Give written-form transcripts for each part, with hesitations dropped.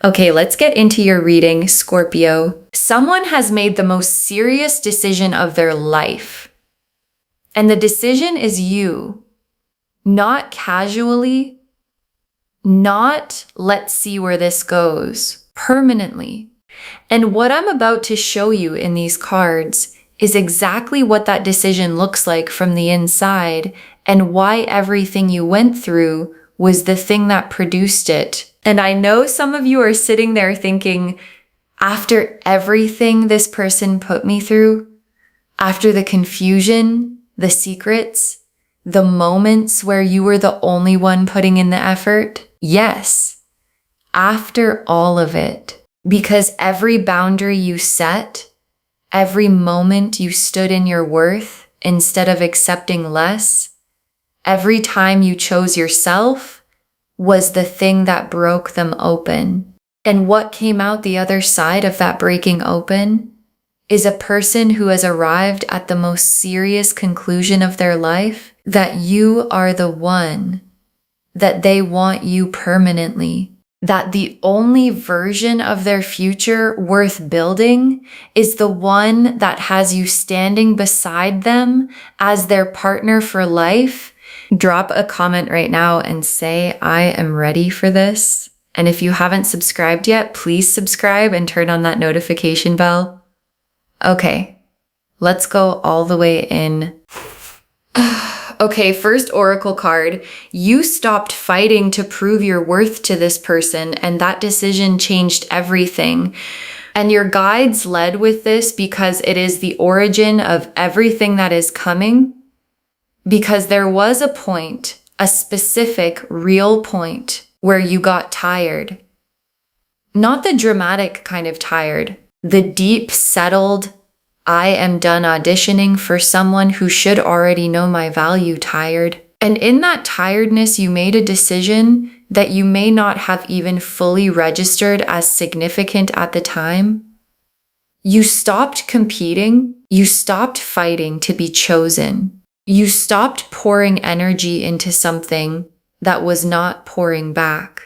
Okay, let's get into your reading, Scorpio. Someone has made the most serious decision of their life. And the decision is you. Not casually, not let's see where this goes, permanently. And what I'm about to show you in these cards is exactly what that decision looks like from the inside and why everything you went through was the thing that produced it. And I know some of you are sitting there thinking, after everything this person put me through, after the confusion, the secrets, the moments where you were the only one putting in the effort, yes, after all of it, because every boundary you set, every moment you stood in your worth instead of accepting less, every time you chose yourself was the thing that broke them open. And what came out the other side of that breaking open is a person who has arrived at the most serious conclusion of their life, that you are the one, that they want you permanently, that the only version of their future worth building is the one that has you standing beside them as their partner for life. Drop a comment right now and say, I am ready for this. And if you haven't subscribed yet, please subscribe and turn on that notification bell. Okay, let's go all the way in. Okay, first oracle card. You stopped fighting to prove your worth to this person, and that decision changed everything. And your guides led with this because it is the origin of everything that is coming. Because there was a point, a specific, real point, where you got tired. Not the dramatic kind of tired, the deep, settled, I am done auditioning for someone who should already know my value tired. And in that tiredness, you made a decision that you may not have even fully registered as significant at the time. You stopped competing. You stopped fighting to be chosen. You stopped pouring energy into something that was not pouring back.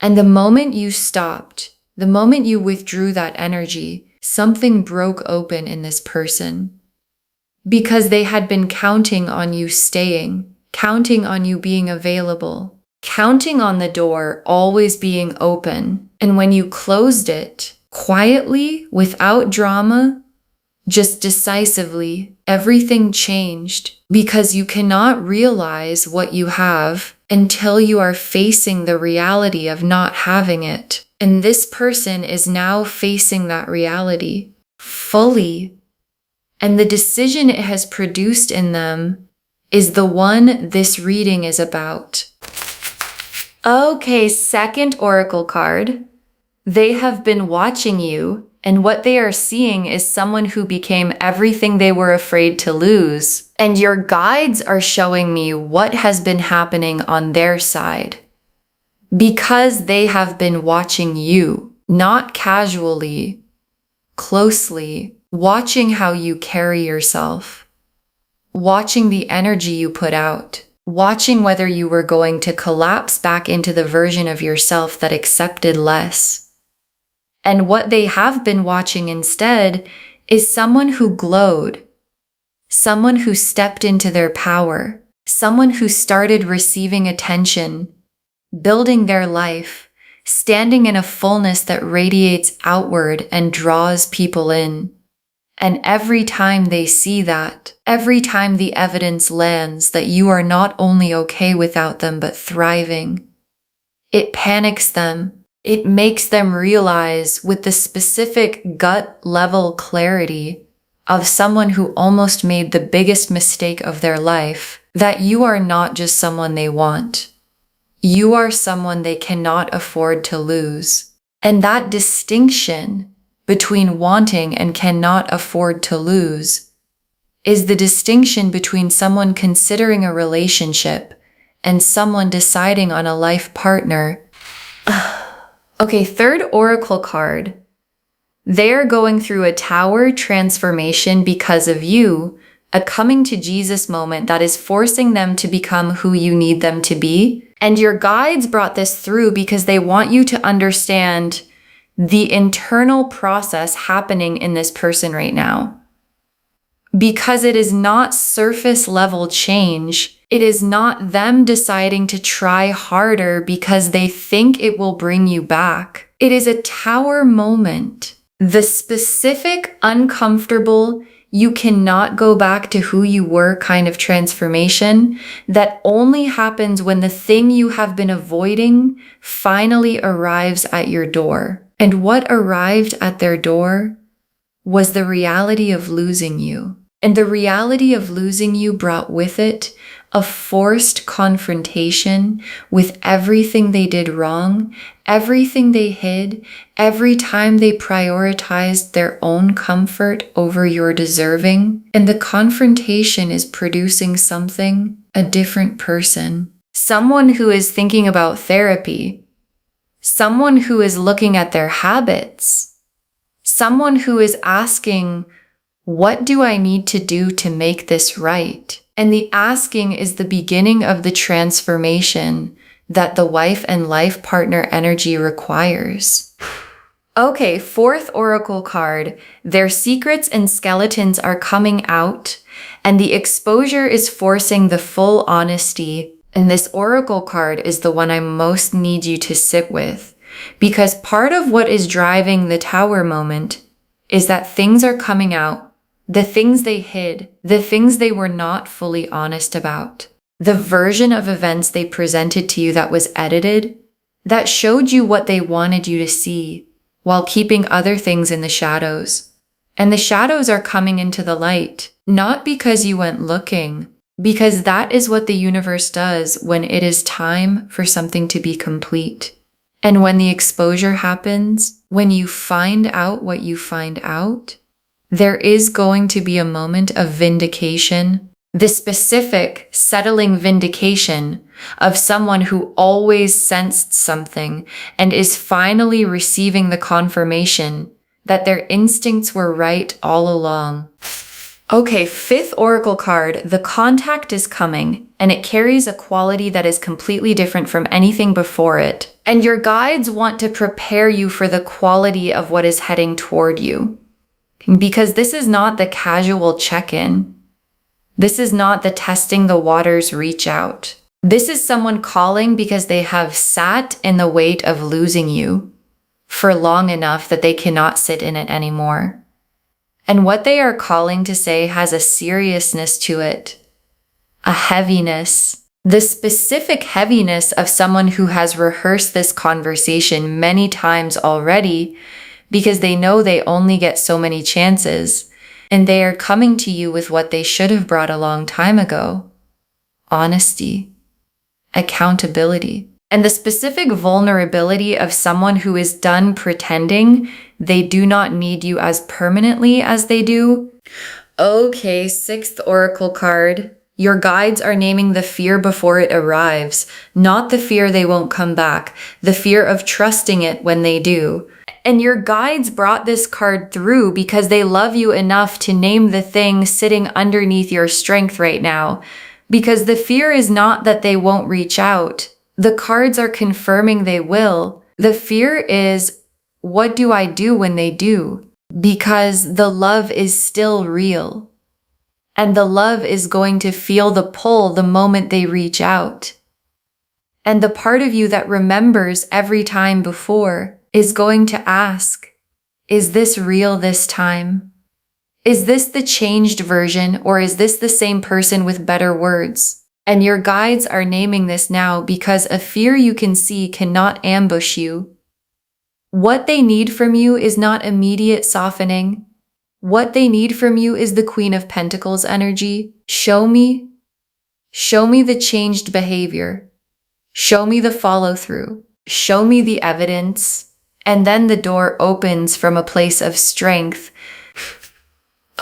And the moment you stopped, the moment you withdrew that energy, something broke open in this person. Because they had been counting on you staying, counting on you being available, counting on the door always being open. And when you closed it, quietly, without drama, just decisively, everything changed, because you cannot realize what you have until you are facing the reality of not having it. And this person is now facing that reality fully. And the decision it has produced in them is the one this reading is about. Okay, second oracle card. They have been watching you, and what they are seeing is someone who became everything they were afraid to lose. And your guides are showing me what has been happening on their side. Because they have been watching you, not casually, closely, watching how you carry yourself, watching the energy you put out, watching whether you were going to collapse back into the version of yourself that accepted less. And what they have been watching instead is someone who glowed, someone who stepped into their power, someone who started receiving attention, building their life, standing in a fullness that radiates outward and draws people in. And every time they see that, every time the evidence lands that you are not only okay without them but thriving, it panics them. It makes them realize with the specific gut-level clarity of someone who almost made the biggest mistake of their life that you are not just someone they want. You are someone they cannot afford to lose. And that distinction between wanting and cannot afford to lose is the distinction between someone considering a relationship and someone deciding on a life partner. Okay, third oracle card. They're going through a tower transformation because of you, a coming to Jesus moment that is forcing them to become who you need them to be. And your guides brought this through because they want you to understand the internal process happening in this person right now. Because it is not surface level change. It is not them deciding to try harder because they think it will bring you back. It is a tower moment. The specific, uncomfortable, you cannot go back to who you were kind of transformation that only happens when the thing you have been avoiding finally arrives at your door. And what arrived at their door was the reality of losing you. And the reality of losing you brought with it a forced confrontation with everything they did wrong, everything they hid, every time they prioritized their own comfort over your deserving. And the confrontation is producing something, a different person. Someone who is thinking about therapy. Someone who is looking at their habits. Someone who is asking, what do I need to do to make this right? And the asking is the beginning of the transformation that the wife and life partner energy requires. Okay, fourth oracle card. Their secrets and skeletons are coming out, and the exposure is forcing the full honesty. And this oracle card is the one I most need you to sit with, because part of what is driving the tower moment is that things are coming out. The things they hid, the things they were not fully honest about, the version of events they presented to you that was edited, that showed you what they wanted you to see, while keeping other things in the shadows. And the shadows are coming into the light, not because you went looking, because that is what the universe does when it is time for something to be complete. And when the exposure happens, when you find out what you find out, there is going to be a moment of vindication, the specific settling vindication of someone who always sensed something and is finally receiving the confirmation that their instincts were right all along. Okay, fifth oracle card, the contact is coming, and it carries a quality that is completely different from anything before it. And your guides want to prepare you for the quality of what is heading toward you. Because this is not the casual check-in. This is not the testing the waters reach out. This is someone calling because they have sat in the weight of losing you for long enough that they cannot sit in it anymore. And what they are calling to say has a seriousness to it, a heaviness, the specific heaviness of someone who has rehearsed this conversation many times already, because they know they only get so many chances, and they are coming to you with what they should have brought a long time ago. Honesty, accountability, and the specific vulnerability of someone who is done pretending they do not need you as permanently as they do. Okay, sixth oracle card. Your guides are naming the fear before it arrives, not the fear they won't come back, the fear of trusting it when they do. And your guides brought this card through because they love you enough to name the thing sitting underneath your strength right now. Because the fear is not that they won't reach out. The cards are confirming they will. The fear is, what do I do when they do? Because the love is still real. And the love is going to feel the pull the moment they reach out. And the part of you that remembers every time before is going to ask, is this real this time? Is this the changed version, or is this the same person with better words? And your guides are naming this now because a fear you can see cannot ambush you. What they need from you is not immediate softening. What they need from you is the Queen of Pentacles energy. Show me the changed behavior. Show me the follow through. Show me the evidence. And then the door opens from a place of strength.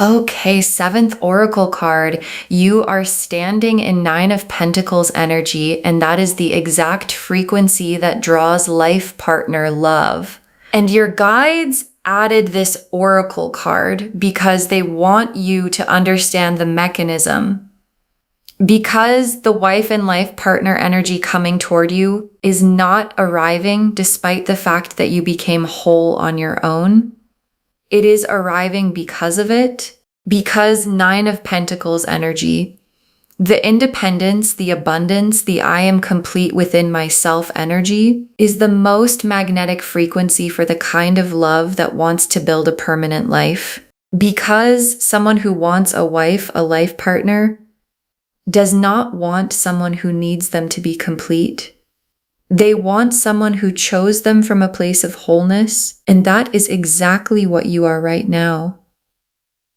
Okay, seventh oracle card. You are standing in Nine of Pentacles energy, and that is the exact frequency that draws life partner love. And your guides added this oracle card because they want you to understand the mechanism. Because the wife and life partner energy coming toward you is not arriving despite the fact that you became whole on your own. It is arriving because of it, because Nine of Pentacles energy, the independence, the abundance, the I am complete within myself energy is the most magnetic frequency for the kind of love that wants to build a permanent life. Because someone who wants a wife, a life partner, does not want someone who needs them to be complete. They want someone who chose them from a place of wholeness, and that is exactly what you are right now.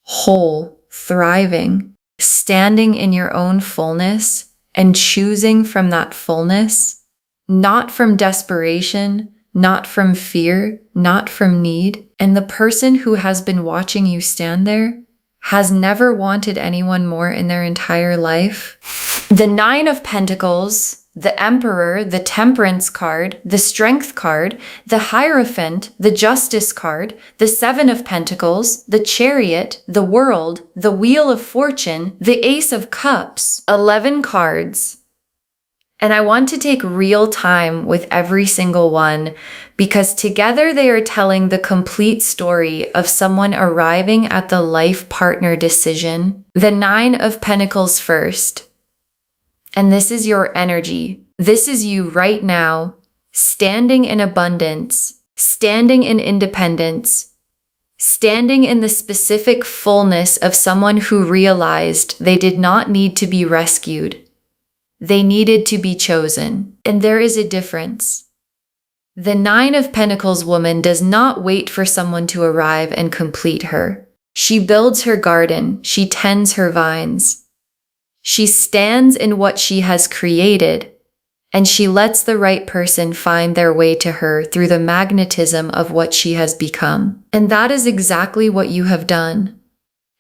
Whole, thriving, standing in your own fullness and choosing from that fullness, not from desperation, not from fear, not from need. And the person who has been watching you stand there has never wanted anyone more in their entire life. The Nine of Pentacles, the Emperor, the Temperance card, the Strength card, the Hierophant, the Justice card, the Seven of Pentacles, the Chariot, the World, the Wheel of Fortune, the Ace of Cups, 11 cards. And I want to take real time with every single one because together they are telling the complete story of someone arriving at the life partner decision. The Nine of Pentacles first. And this is your energy. This is you right now, standing in abundance, standing in independence, standing in the specific fullness of someone who realized they did not need to be rescued. They needed to be chosen. And there is a difference. The Nine of Pentacles woman does not wait for someone to arrive and complete her. She builds her garden. She tends her vines. She stands in what she has created, and she lets the right person find their way to her through the magnetism of what she has become. And that is exactly what you have done,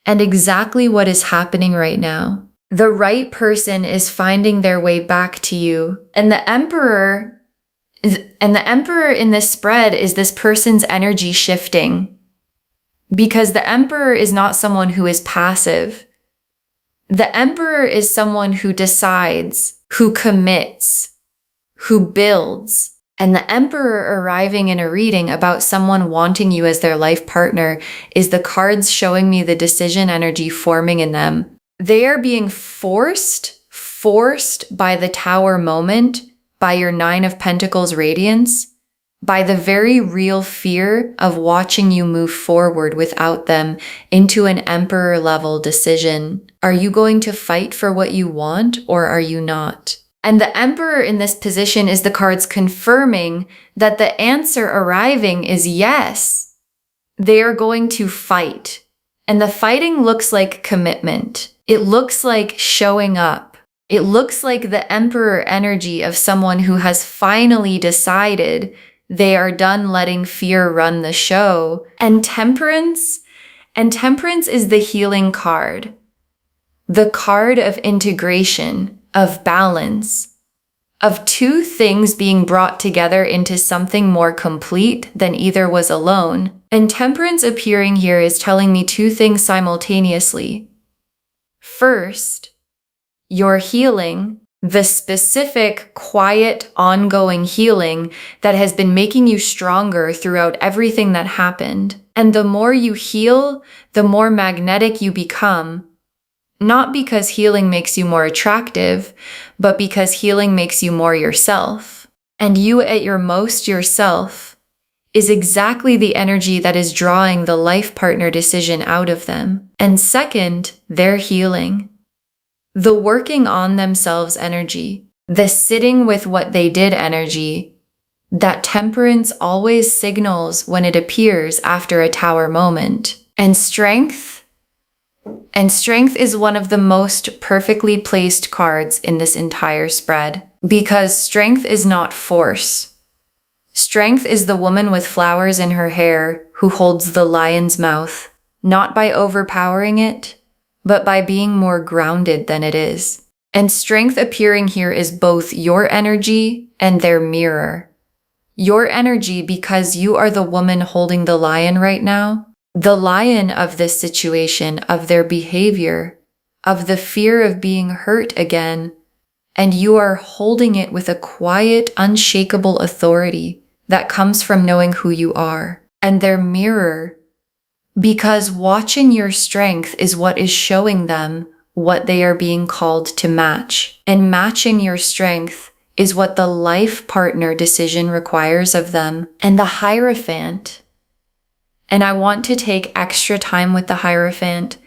and exactly what is happening right now. The right person is finding their way back to you, and the Emperor in this spread is this person's energy shifting, because the Emperor is not someone who is passive. The Emperor is someone who decides, who commits, who builds. And the Emperor arriving in a reading about someone wanting you as their life partner is the cards showing me the decision energy forming in them. They are being forced by the Tower moment, by your Nine of Pentacles radiance, by the very real fear of watching you move forward without them into an Emperor level decision. Are you going to fight for what you want, or are you not? And the Emperor in this position is the cards confirming that the answer arriving is yes. They are going to fight. And the fighting looks like commitment. It looks like showing up. It looks like the Emperor energy of someone who has finally decided they are done letting fear run the show. And Temperance is the healing card. The card of integration, of balance, of two things being brought together into something more complete than either was alone. And Temperance appearing here is telling me two things simultaneously. First, your healing, the specific, quiet, ongoing healing that has been making you stronger throughout everything that happened. And the more you heal, the more magnetic you become. Not because healing makes you more attractive, but because healing makes you more yourself. And you at your most yourself is exactly the energy that is drawing the life partner decision out of them. And second, their healing. The working on themselves energy, the sitting with what they did energy, that Temperance always signals when it appears after a Tower moment. And strength is one of the most perfectly placed cards in this entire spread, because strength is not force. Strength is the woman with flowers in her hair who holds the lion's mouth, not by overpowering it, but by being more grounded than it is. And strength appearing here is both your energy and their mirror. Your energy, because you are the woman holding the lion right now, the lion of this situation, of their behavior, of the fear of being hurt again, and you are holding it with a quiet, unshakable authority that comes from knowing who you are. And their mirror, because watching your strength is what is showing them what they are being called to match. And matching your strength is what the life partner decision requires of them. And the Hierophant, and I want to take extra time with the Hierophant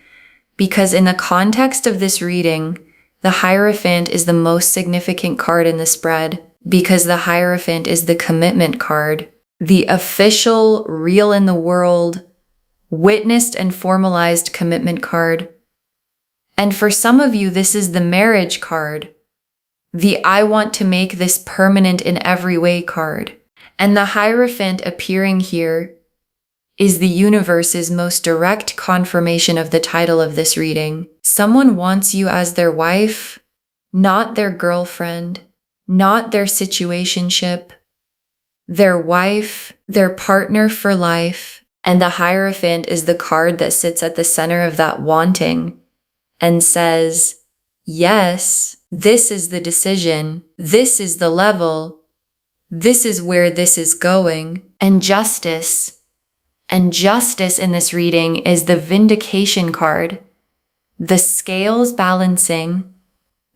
because in the context of this reading, the Hierophant is the most significant card in the spread because the Hierophant is the commitment card, the official, real in the world, witnessed and formalized commitment card. And for some of you, this is the marriage card, the I want to make this permanent in every way card. And the Hierophant appearing here is the universe's most direct confirmation of the title of this reading. Someone wants you as their wife, not their girlfriend, not their situationship, their wife, their partner for life. And the Hierophant is the card that sits at the center of that wanting and says, yes, this is the decision, this is the level, this is where this is going. And justice in this reading is the vindication card, the scales balancing,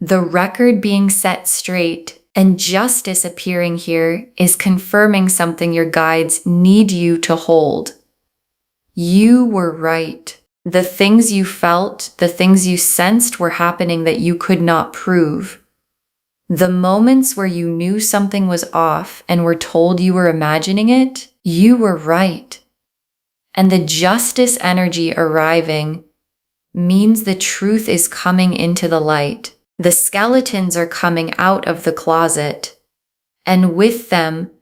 the record being set straight, and justice appearing here is confirming something your guides need you to hold. You were right. The things you felt, the things you sensed were happening that you could not prove. The moments where you knew something was off and were told you were imagining it, you were right. And the justice energy arriving means the truth is coming into the light. The skeletons are coming out of the closet, and with them,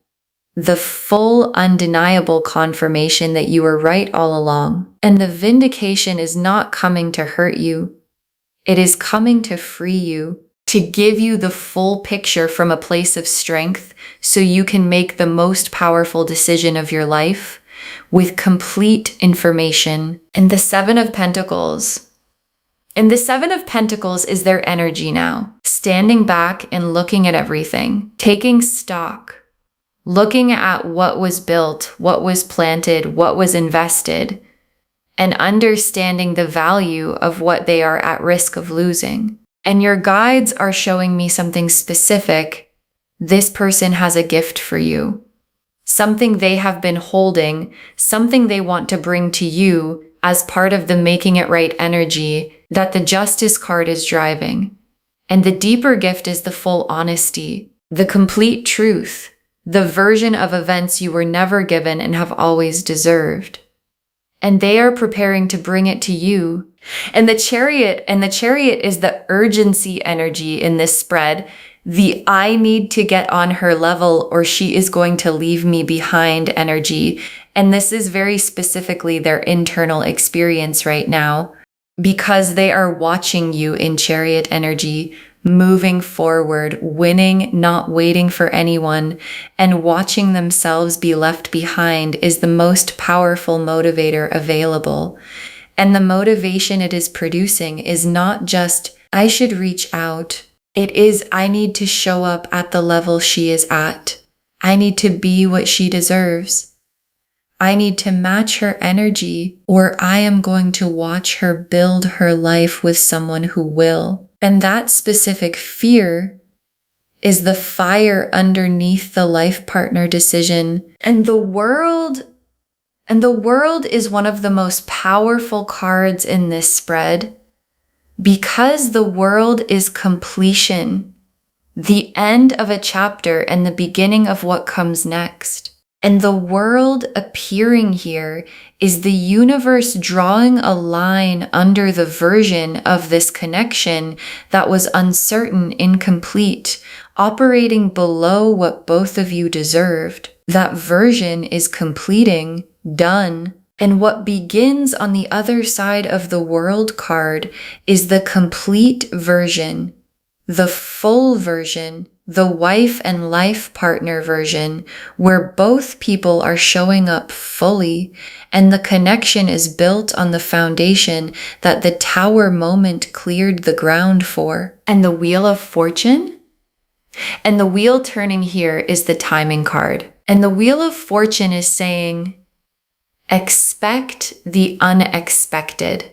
the full undeniable confirmation that you were right all along. And the vindication is not coming to hurt you. It is coming to free you, to give you the full picture from a place of strength so you can make the most powerful decision of your life with complete information. And the Seven of Pentacles. And the Seven of Pentacles is their energy now, standing back and looking at everything, taking stock, looking at what was built, what was planted, what was invested, and understanding the value of what they are at risk of losing. And your guides are showing me something specific. This person has a gift for you, something they have been holding, something they want to bring to you as part of the making it right energy that the Justice card is driving. And the deeper gift is the full honesty, the complete truth, the version of events you were never given and have always deserved. And they are preparing to bring it to you. And the Chariot is the urgency energy in this spread, the I need to get on her level or she is going to leave me behind energy. And this is very specifically their internal experience right now, because they are watching you in Chariot energy, moving forward, winning, not waiting for anyone, and watching themselves be left behind is the most powerful motivator available. And the motivation it is producing is not just, I should reach out. It is, I need to show up at the level she is at. I need to be what she deserves. I need to match her energy, or I am going to watch her build her life with someone who will. And that specific fear is the fire underneath the life partner decision. And the world is one of the most powerful cards in this spread because the world is completion, the end of a chapter and the beginning of what comes next. And the world appearing here is the universe drawing a line under the version of this connection that was uncertain, incomplete, operating below what both of you deserved. That version is completing, done. And what begins on the other side of the World card is the complete version, the full version, the wife and life partner version, where both people are showing up fully and the connection is built on the foundation that the Tower moment cleared the ground for. And the Wheel of Fortune? And the wheel turning here is the timing card. And the Wheel of Fortune is saying, expect the unexpected.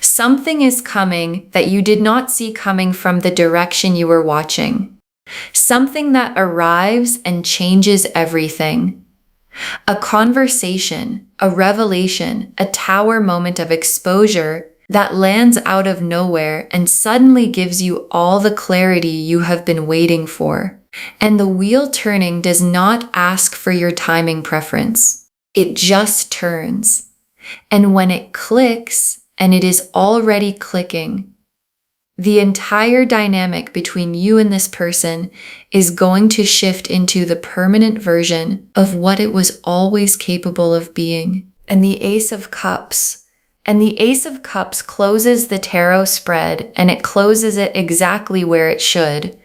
Something is coming that you did not see coming from the direction you were watching. Something that arrives and changes everything. A conversation, a revelation, a Tower moment of exposure that lands out of nowhere and suddenly gives you all the clarity you have been waiting for. And the wheel turning does not ask for your timing preference. It just turns. And when it clicks, and it is already clicking, the entire dynamic between you and this person is going to shift into the permanent version of what it was always capable of being. And the Ace of Cups. And the Ace of Cups closes the tarot spread, and it closes it exactly where it should.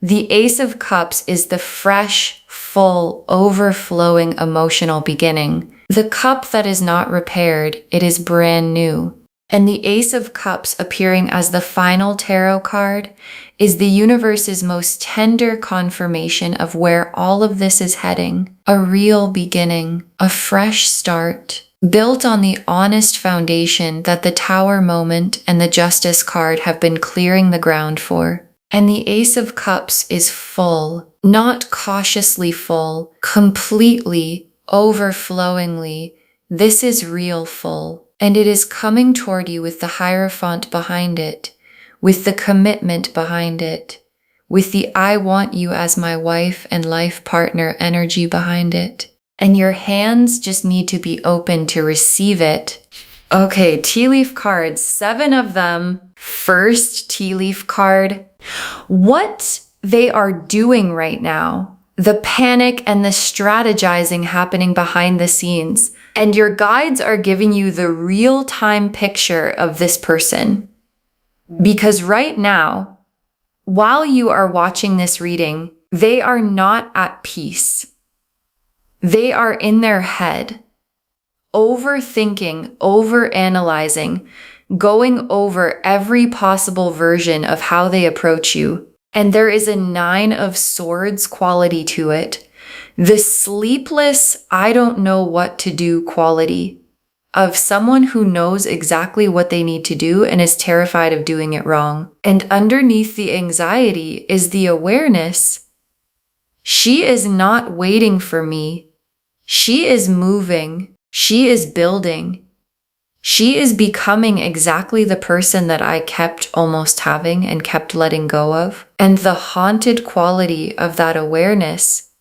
The Ace of Cups is the fresh, full, overflowing emotional beginning. The cup that is not repaired, it is brand new. And the Ace of Cups appearing as the final tarot card is the universe's most tender confirmation of where all of this is heading. A real beginning, a fresh start, built on the honest foundation that the Tower moment and the Justice card have been clearing the ground for. And the Ace of Cups is full, not cautiously full, completely, overflowingly. This is real full. And it is coming toward you with the Hierophant behind it, with the commitment behind it, with the I want you as my wife and life partner energy behind it. And your hands just need to be open to receive it. Okay, tea leaf cards, 7 of them. First tea leaf card. What they are doing right now, the panic and the strategizing happening behind the scenes. And your guides are giving you the real-time picture of this person. Because right now, while you are watching this reading, they are not at peace. They are in their head, overthinking, overanalyzing, going over every possible version of how they approach you. And there is a 9 of Swords quality to it. The sleepless, I don't know what to do quality of someone who knows exactly what they need to do and is terrified of doing it wrong. And underneath the anxiety is the awareness. She is not waiting for me. She is moving. She is building. She is becoming exactly the person that I kept almost having and kept letting go of. And the haunted quality of that awareness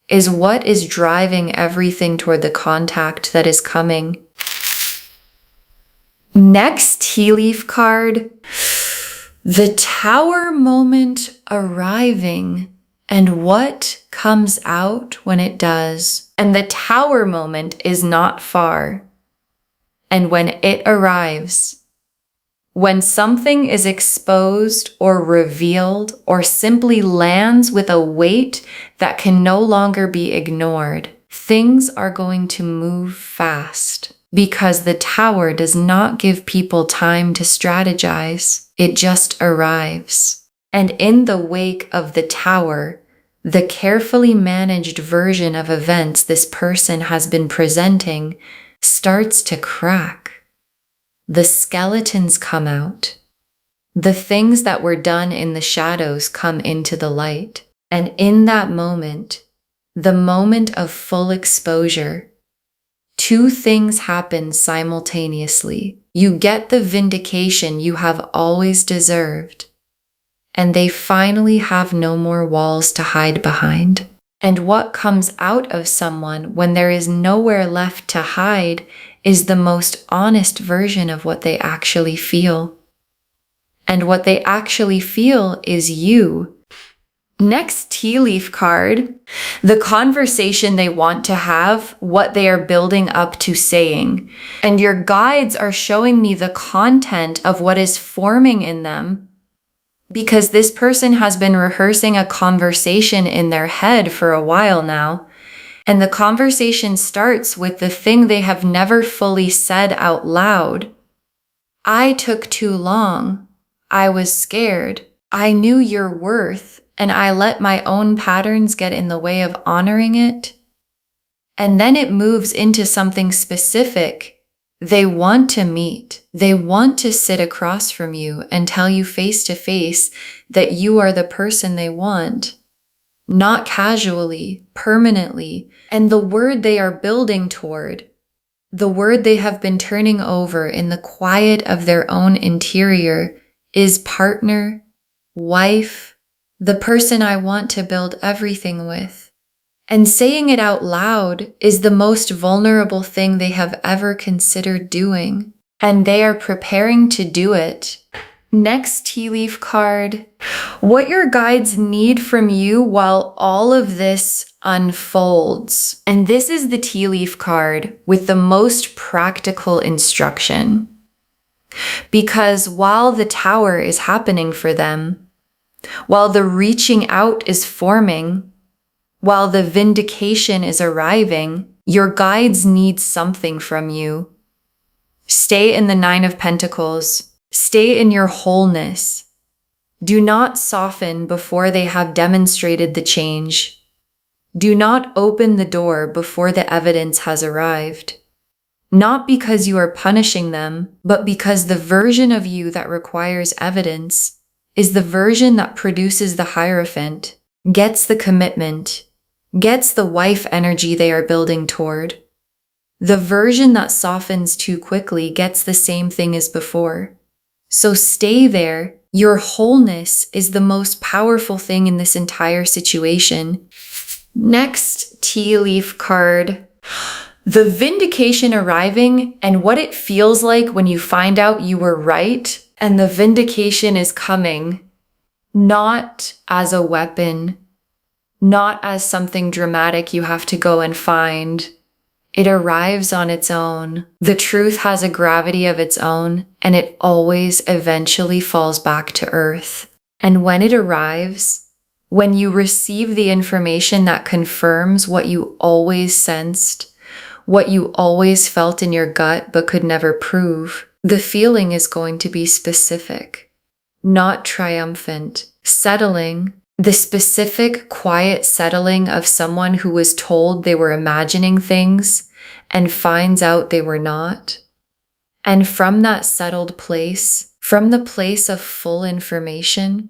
is what is driving everything toward the contact that is coming. Next tea leaf card, the Tower moment arriving and what comes out when it does. And the Tower moment is not far. And when it arrives, when something is exposed or revealed or simply lands with a weight that can no longer be ignored, things are going to move fast because the Tower does not give people time to strategize. It just arrives. And in the wake of the Tower, the carefully managed version of events this person has been presenting starts to crack. The skeletons come out. The things that were done in the shadows come into the light. And in that moment, the moment of full exposure, 2 things happen simultaneously. You get the vindication you have always deserved, and they finally have no more walls to hide behind. And what comes out of someone when there is nowhere left to hide is the most honest version of what they actually feel. And what they actually feel is you. Next tea leaf card, the conversation they want to have, what they are building up to saying. And your guides are showing me the content of what is forming in them because this person has been rehearsing a conversation in their head for a while now. And the conversation starts with the thing they have never fully said out loud. I took too long. I was scared. I knew your worth, and I let my own patterns get in the way of honoring it. And then it moves into something specific. They want to meet. They want to sit across from you and tell you face to face that you are the person they want. Not casually, permanently. And the word they are building toward, the word they have been turning over in the quiet of their own interior, is partner, wife, the person I want to build everything with. And saying it out loud is the most vulnerable thing they have ever considered doing. And they are preparing to do it. Next tea leaf card. What your guides need from you while all of this unfolds. And this is the tea leaf card with the most practical instruction. Because while the tower is happening for them, while the reaching out is forming, while the vindication is arriving, your guides need something from you. Stay in the Nine of Pentacles. Stay in your wholeness. Do not soften before they have demonstrated the change. Do not open the door before the evidence has arrived. Not because you are punishing them, but because the version of you that requires evidence is the version that produces the Hierophant, gets the commitment, gets the wife energy they are building toward. The version that softens too quickly gets the same thing as before. So stay there. Your wholeness is the most powerful thing in this entire situation. Next tea leaf card. The vindication arriving and what it feels like when you find out you were right, and the vindication is coming, not as a weapon, not as something dramatic you have to go and find. It arrives on its own. The truth has a gravity of its own, and it always eventually falls back to earth. And when it arrives, when you receive the information that confirms what you always sensed, what you always felt in your gut but could never prove, the feeling is going to be specific, not triumphant, settling. The specific, quiet settling of someone who was told they were imagining things and finds out they were not. And from that settled place, from the place of full information,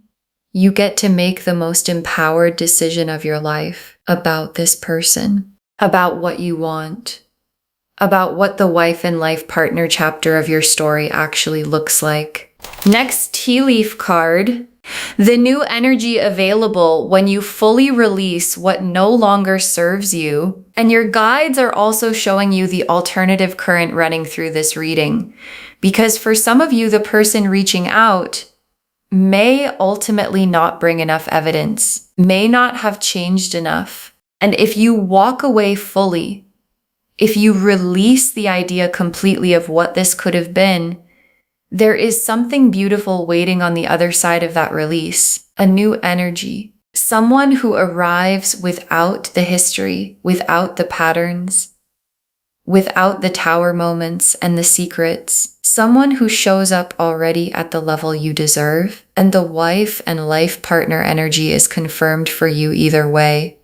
you get to make the most empowered decision of your life about this person, about what you want, about what the wife and life partner chapter of your story actually looks like. Next tea leaf card. The new energy available when you fully release what no longer serves you. And your guides are also showing you the alternative current running through this reading. Because for some of you, the person reaching out may ultimately not bring enough evidence, may not have changed enough. And if you walk away fully, if you release the idea completely of what this could have been, there is something beautiful waiting on the other side of that release, a new energy, someone who arrives without the history, without the patterns, without the tower moments and the secrets, someone who shows up already at the level you deserve, and the wife and life partner energy is confirmed for you either way.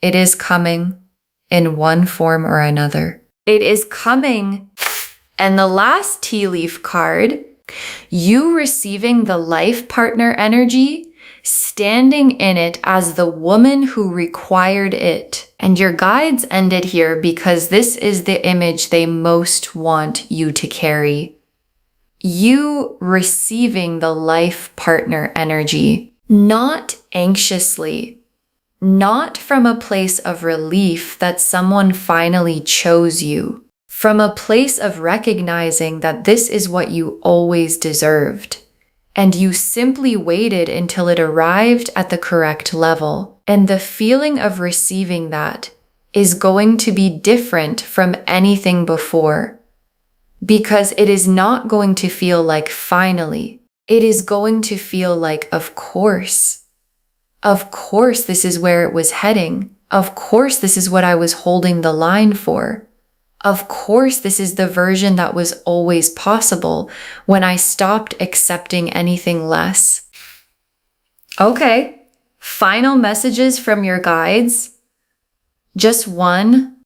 It is coming in one form or another. It is coming. And the last tea leaf card, you receiving the life partner energy, standing in it as the woman who required it. And your guides ended here because this is the image they most want you to carry. You receiving the life partner energy, not anxiously, not from a place of relief that someone finally chose you. From a place of recognizing that this is what you always deserved, and you simply waited until it arrived at the correct level. And the feeling of receiving that is going to be different from anything before, because it is not going to feel like finally. it is going to feel like, of course, this is where it was heading. Of course, this is what I was holding the line for. Of course, this is the version that was always possible when I stopped accepting anything less. Okay, final messages from your guides. Just one.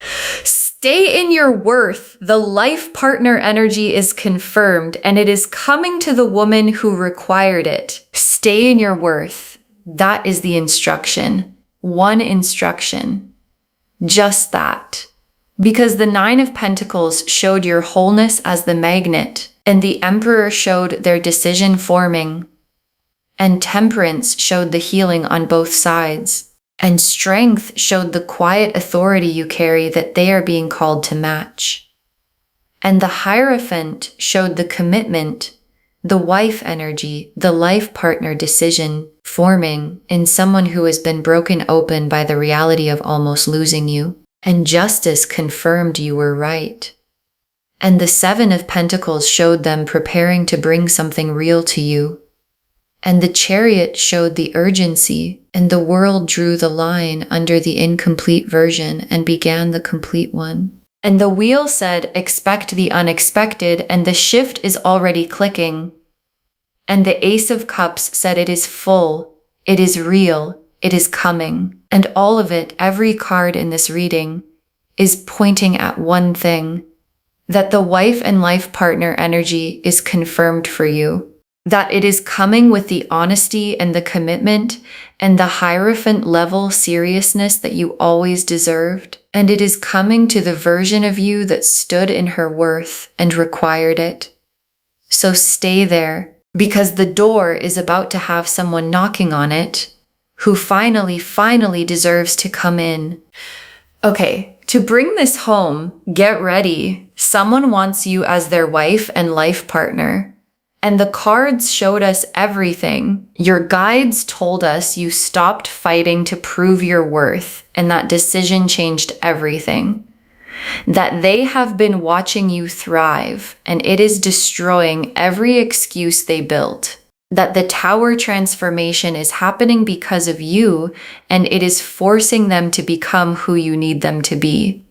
Stay in your worth. The life partner energy is confirmed and it is coming to the woman who required it. Stay in your worth. That is the instruction. One instruction. Just that. Because the Nine of Pentacles showed your wholeness as the magnet, and the Emperor showed their decision forming, and Temperance showed the healing on both sides, and Strength showed the quiet authority you carry that they are being called to match. And the Hierophant showed the commitment, the wife energy, the life partner decision forming in someone who has been broken open by the reality of almost losing you. And Justice confirmed you were right. And the Seven of Pentacles showed them preparing to bring something real to you. And the Chariot showed the urgency, and the World drew the line under the incomplete version and began the complete one. And the Wheel said, expect the unexpected, and the shift is already clicking. And the Ace of Cups said it is full, it is real, it is coming. And all of it, every card in this reading, is pointing at one thing, that the wife and life partner energy is confirmed for you, that it is coming with the honesty and the commitment and the Hierophant level seriousness that you always deserved, and it is coming to the version of you that stood in her worth and required it. So stay there, because the door is about to have someone knocking on it who finally deserves to come in. Okay, to bring this home, get ready. Someone wants you as their wife and life partner. And the cards showed us everything. Your guides told us you stopped fighting to prove your worth, and that decision changed everything. That they have been watching you thrive, and it is destroying every excuse they built. That the Tower transformation is happening because of you, and it is forcing them to become who you need them to be.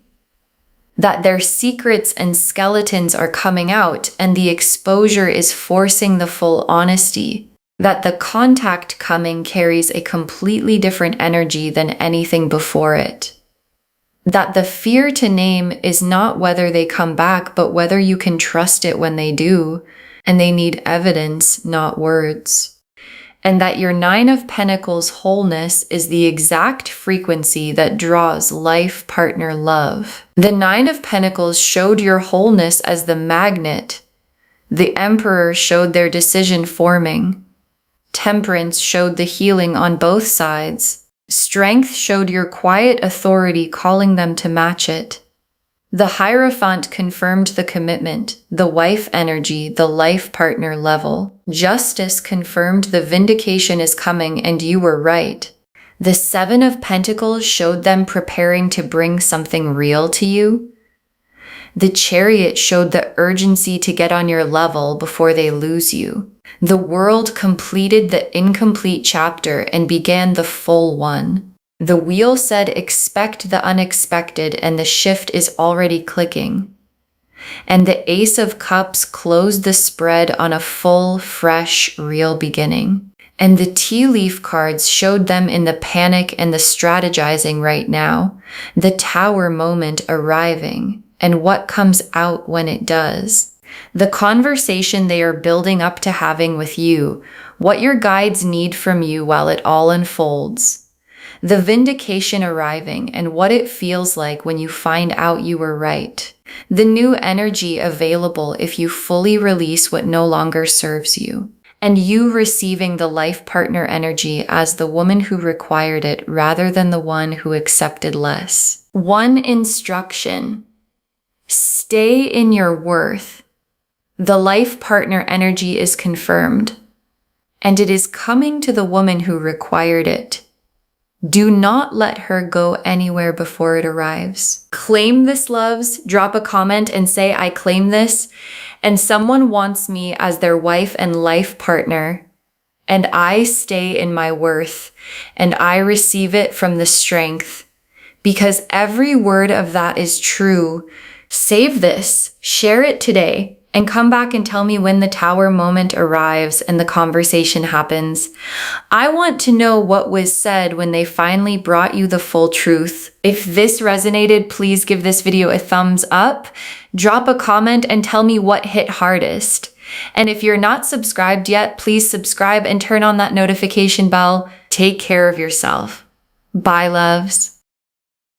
That their secrets and skeletons are coming out, and the exposure is forcing the full honesty. That the contact coming carries a completely different energy than anything before it. That the fear to name is not whether they come back, but whether you can trust it when they do. And they need evidence, not words. And that your Nine of Pentacles wholeness is the exact frequency that draws life partner love. The Nine of Pentacles showed your wholeness as the magnet. The Emperor showed their decision forming. Temperance showed the healing on both sides. Strength showed your quiet authority calling them to match it. The Hierophant confirmed the commitment, the wife energy, the life partner level. Justice confirmed the vindication is coming and you were right. The Seven of Pentacles showed them preparing to bring something real to you. The Chariot showed the urgency to get on your level before they lose you. The World completed the incomplete chapter and began the full one. The Wheel said expect the unexpected, and the shift is already clicking. And the Ace of Cups closed the spread on a full, fresh, real beginning. And the tea leaf cards showed them in the panic and the strategizing right now, the Tower moment arriving, and what comes out when it does. The conversation they are building up to having with you, what your guides need from you while it all unfolds. The vindication arriving and what it feels like when you find out you were right. The new energy available if you fully release what no longer serves you. And you receiving the life partner energy as the woman who required it rather than the one who accepted less. One instruction. Stay in your worth. The life partner energy is confirmed. And it is coming to the woman who required it. Do not let her go anywhere before it arrives. Claim this, loves. Drop a comment and say, I claim this. and someone wants me as their wife and life partner, and I stay in my worth, and I receive it from the strength, because every word of that is true. Save this, share it today, and come back and tell me when the tower moment arrives and the conversation happens. I want to know what was said when they finally brought you the full truth. If this resonated, please give this video a thumbs up, drop a comment, and tell me what hit hardest. And if you're not subscribed yet, please subscribe and turn on that notification bell. Take care of yourself. Bye, loves.